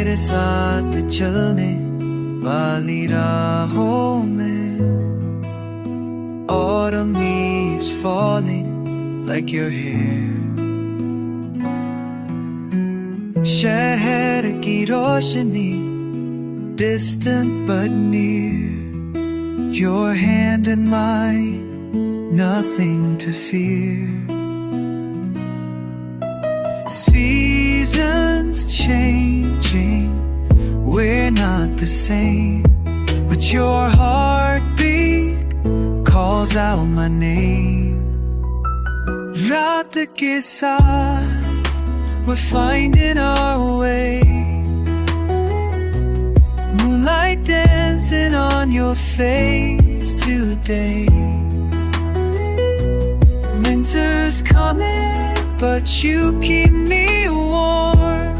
तेरे साथ चलने वाली राहों में Autumn leaves falling like your hair शहर की रोशनी distant but near Your hand in mine, nothing to fear Seasons changing, we're not the same But your heartbeat calls out my name रात के साथ we're finding our way Moonlight dancing on your face today Winter's coming but you keep me warm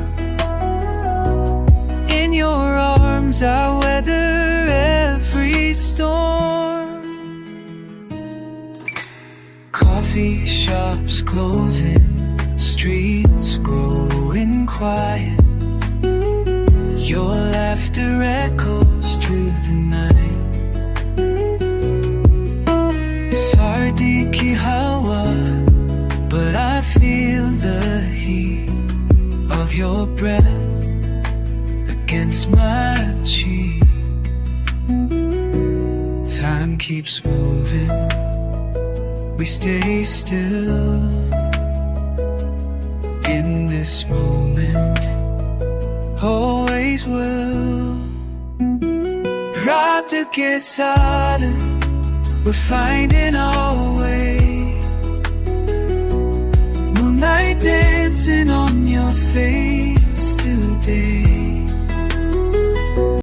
In your arms I weather every storm Coffee shops closing Streets growing quiet Your laughter echoes through the night Sardi ki hawa But I feel the heat of your breath Against my cheek Time keeps moving We stay still In this moment Always will रात के साथ We're finding our way Moonlight dancing on your face